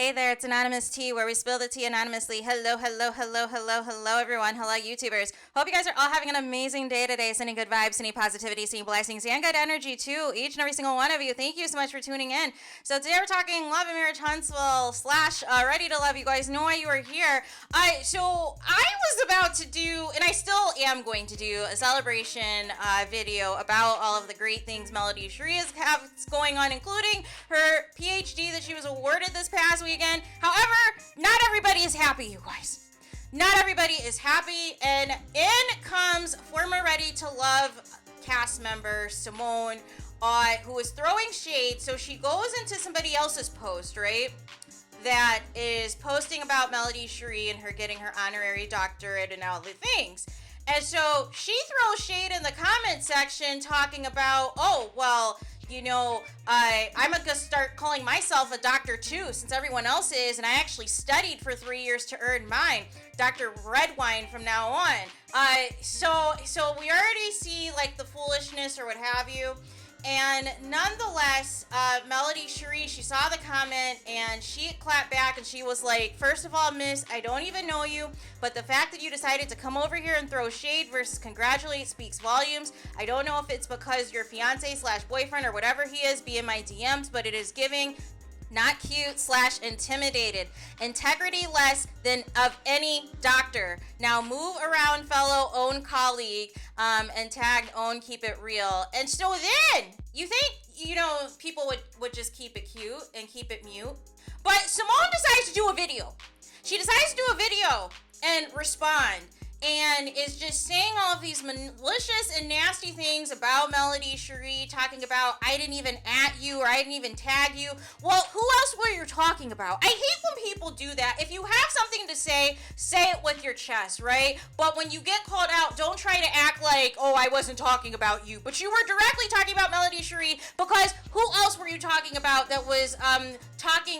Hey there, it's Anonymous Tea, where we spill the tea anonymously. Hello, hello, hello, hello, hello, everyone. Hello, YouTubers. Hope you guys are all having an amazing day today. Sending good vibes, sending positivity, sending blessings, and good energy to each and every single one of you. Thank you so much for tuning in. So today we're talking Love and Marriage Huntsville / Ready to Love. You guys know why you are here. So I was about to do, and I still am going to do, a celebration video about all of the great things Melody Shari has going on, including her PhD that she was awarded this past weekend. However, not everybody is happy, you guys. Not everybody is happy, and in comes former Ready to Love cast member Symone, who is throwing shade. So she goes into somebody else's post, right, that is posting about Melody Shari and her getting her honorary doctorate and all the things. And so she throws shade in the comment section talking about, oh, well, you know, I'm going to start calling myself a doctor too, since everyone else is, and I actually studied for 3 years to earn mine. Dr. Redwine from now on. So we already see like the foolishness or what have you. And nonetheless, Melody Shari, she saw the comment and she clapped back and she was like, first of all, miss, I don't even know you, but the fact that you decided to come over here and throw shade versus congratulate speaks volumes. I don't know if it's because your fiance / boyfriend or whatever he is be in my DMs, but it is giving not cute / intimidated. Integrity less than of any doctor. Now move around, fellow own colleague, and tagged own keep it real. And so then you think, you know, people would just keep it cute and keep it mute. But Symone decides to do a video. She decides to do a video and respond, and is just saying all of these malicious and nasty things about Melody Shari, talking about, I didn't even at you, or I didn't even tag you. Well, who else were you talking about? I hate when people do that. If you have something to say it with your chest, right? But when you get called out, don't try to act like, oh, I wasn't talking about you. But you were directly talking about Melody Shari, because who else were you talking about that was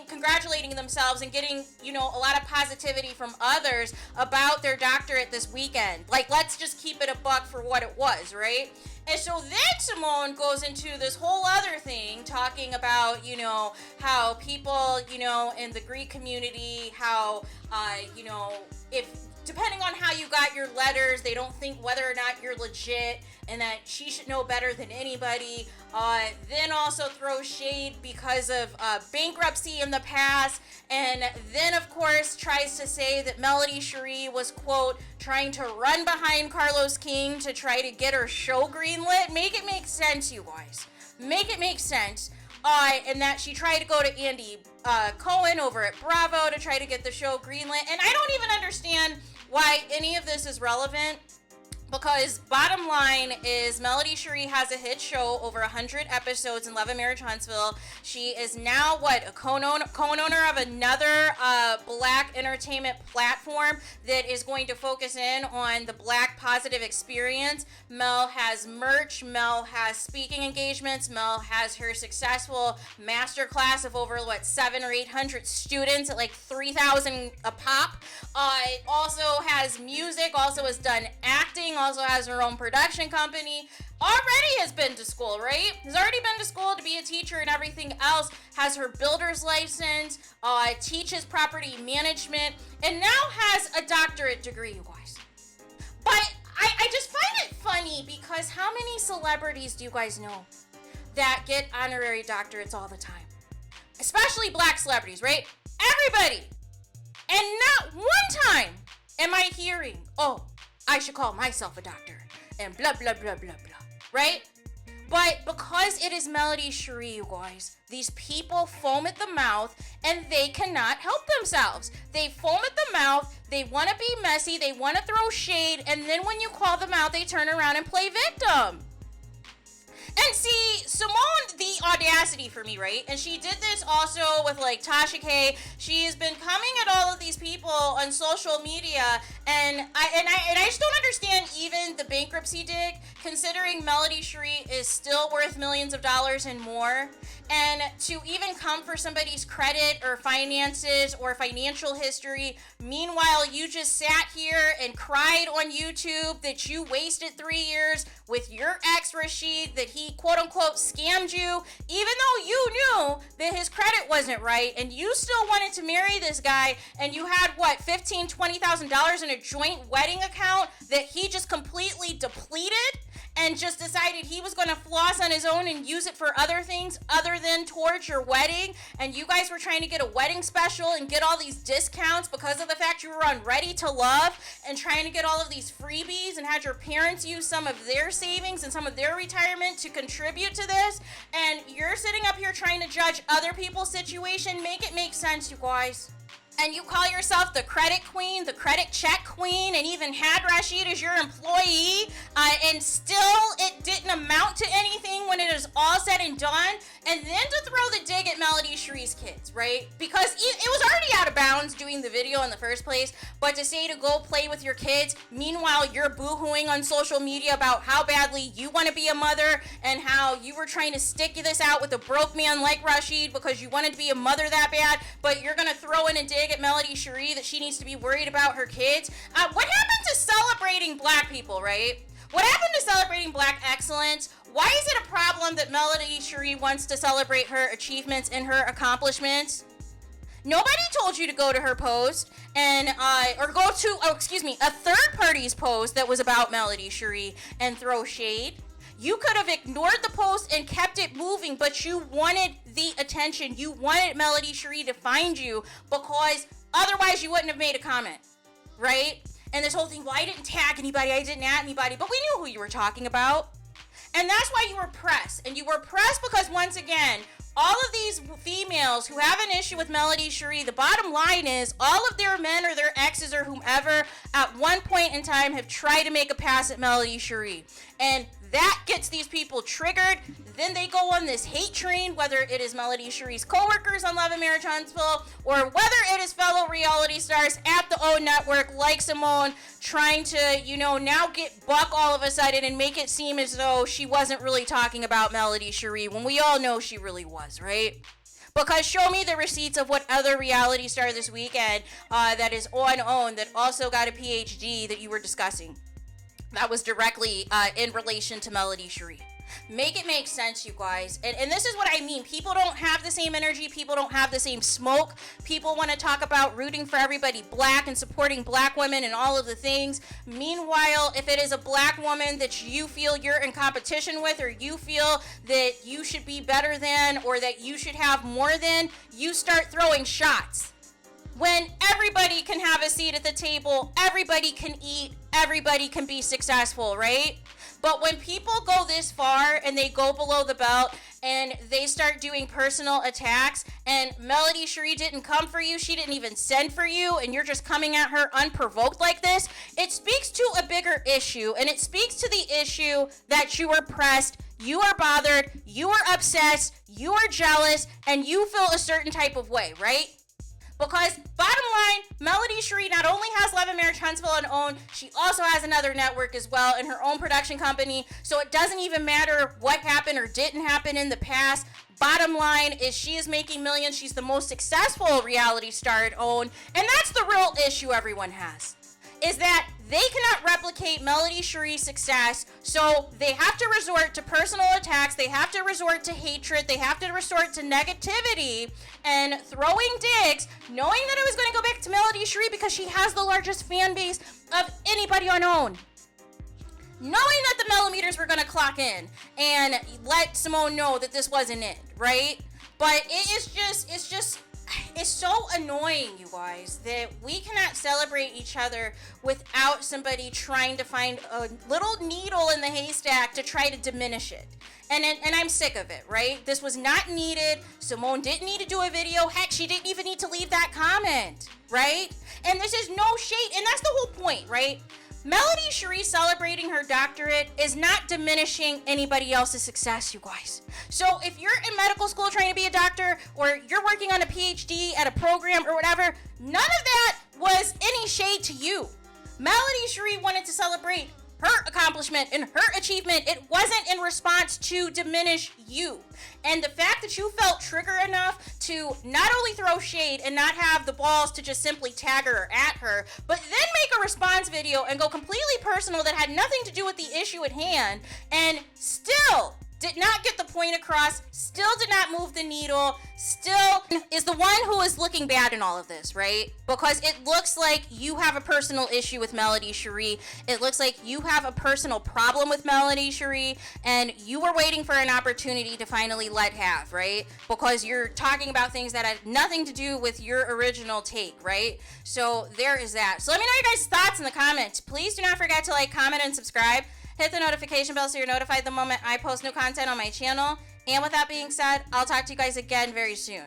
congratulating themselves and getting, you know, a lot of positivity from others about their doctorate this weekend? Like, let's just keep it a buck for what it was, right? And so then Symone goes into this whole other thing, talking about, you know, how people, you know, in the Greek community, how, you know, if depending on how you got your letters, they don't think whether or not you're legit, and that she should know better than anybody. Then also throw shade because of bankruptcy in the past. And then, of course, tries to say that Melody Shari was, quote, trying to run behind Carlos King to try to get her show greenlit. Make it make sense, you guys. Make it make sense. And that she tried to go to Andy Cohen over at Bravo to try to get the show greenlit. And I don't even understand why any of this is relevant, because bottom line is Melody Shari has a hit show, over 100 episodes in Love and Marriage Huntsville. She is now, a co-owner of another black entertainment platform that is going to focus in on the black positive experience. Mel has merch. Mel has speaking engagements. Mel has her successful masterclass of over, 700 or 800 students at like 3,000 a pop. Also has music, also has done acting, also has her own production company, already has been to school, right? Has already been to school to be a teacher and everything else, has her builder's license, teaches property management, and now has a doctorate degree, you guys. But I just find it funny, because how many celebrities do you guys know that get honorary doctorates all the time? Especially black celebrities, right? Everybody. And not one time am I hearing, oh, I should call myself a doctor, and blah, blah, blah, blah, blah, right? But because it is Melody Shari, you guys, these people foam at the mouth, and they cannot help themselves. They foam at the mouth, they want to be messy, they want to throw shade, and then when you call them out, they turn around and play victim. And see, Symone, the audacity for me, right? And she did this also with like Tasha K. She has been coming at all of these people on social media, and I just don't understand even the bankruptcy dig, considering Melody Shari is still worth millions of dollars and more. And to even come for somebody's credit or finances or financial history, meanwhile, you just sat here and cried on YouTube that you wasted 3 years with your ex Rashid, that he quote unquote scammed you, even though you knew that his credit wasn't right, and you still wanted to marry this guy, and you had what, $15,000-$20,000 in a joint wedding account that he just completely depleted and just decided he was going to floss on his own and use it for other things other than towards your wedding. And you guys were trying to get a wedding special and get all these discounts because of the fact you were on Ready to Love and trying to get all of these freebies, and had your parents use some of their savings and some of their retirement to contribute to this. And you're sitting up here trying to judge other people's situation. Make it make sense, you guys. And you call yourself the credit queen, the credit check queen, and even had Rashid as your employee, and still it didn't amount to anything when it is all said and done. And then to throw the dig at Melody Shari's kids, right? Because it was already out of bounds doing the video in the first place, but to say to go play with your kids, meanwhile you're boohooing on social media about how badly you want to be a mother and how you were trying to stick this out with a broke man like Rashid because you wanted to be a mother that bad, but you're going to throw in a dig at Melody Shari that she needs to be worried about her kids. What happened to celebrating black people, right? What happened to celebrating black excellence? Why is it a problem that Melody Shari wants to celebrate her achievements and her accomplishments? Nobody told you to go to her post and or go to a third party's post that was about Melody Shari and throw shade. You could have ignored the post and kept it moving, but you wanted the attention. You wanted Melody Shari to find you because otherwise you wouldn't have made a comment, right? And this whole thing, well, I didn't tag anybody, I didn't at anybody, but we knew who you were talking about. And that's why you were pressed. And you were pressed because, once again, all of these females who have an issue with Melody Shari, the bottom line is all of their men or their exes or whomever at one point in time have tried to make a pass at Melody Shari. And that gets these people triggered. Then they go on this hate train, whether it is Melody Shari's coworkers on Love and Marriage Huntsville, or whether it is fellow reality stars at the O Network like Symone trying to, now get buck all of a sudden and make it seem as though she wasn't really talking about Melody Shari when we all know she really was, right? Because show me the receipts of what other reality star this weekend that is on OWN that also got a PhD that you were discussing. That was directly in relation to Melody Shari. Make it make sense, you guys. And this is what I mean. People don't have the same energy. People don't have the same smoke. People want to talk about rooting for everybody black and supporting black women and all of the things. Meanwhile, if it is a black woman that you feel you're in competition with, or you feel that you should be better than, or that you should have more than, you start throwing shots. When everybody can have a seat at the table, everybody can eat, everybody can be successful, right? But when people go this far and they go below the belt and they start doing personal attacks, and Melody Shari didn't come for you, she didn't even send for you, and you're just coming at her unprovoked like this, it speaks to a bigger issue, and it speaks to the issue that you are pressed, you are bothered, you are obsessed, you are jealous, and you feel a certain type of way, right? Because bottom line, Melody Shari not only has Love and Marriage Huntsville on OWN, she also has another network as well in her own production company. So it doesn't even matter what happened or didn't happen in the past. Bottom line is she is making millions. She's the most successful reality star at OWN. And that's the real issue everyone has, is that they cannot replicate Melody Shari's success, so they have to resort to personal attacks, they have to resort to hatred, they have to resort to negativity and throwing digs, knowing that it was going to go back to Melody Shari because she has the largest fan base of anybody on OWN. Knowing that the millimeters were going to clock in and let Symone know that this wasn't it, right? But it's so annoying, you guys, that we cannot celebrate each other without somebody trying to find a little needle in the haystack to try to diminish it. And I'm sick of it, right? This was not needed. Symone didn't need to do a video. Heck, she didn't even need to leave that comment, right? And this is no shade, and that's the whole point, right? Melody Shari celebrating her doctorate is not diminishing anybody else's success, you guys. So if you're in medical school trying to be a doctor, or you're working on a PhD at a program or whatever, none of that was any shade to you. Melody Shari wanted to celebrate her accomplishment and her achievement. It wasn't in response to diminish you. And the fact that you felt trigger enough to not only throw shade and not have the balls to just simply tag her or at her, but then make a response video and go completely personal that had nothing to do with the issue at hand, and still did not get the point across, still did not move the needle, still is the one who is looking bad in all of this, right? Because it looks like you have a personal issue with Melody Shari. It looks like you have a personal problem with Melody Shari, and you were waiting for an opportunity to finally let have, right? Because you're talking about things that had nothing to do with your original take, right? So there is that. So let me know your guys' thoughts in the comments. Please do not forget to like, comment, and subscribe. Hit the notification bell so you're notified the moment I post new content on my channel. And with that being said, I'll talk to you guys again very soon.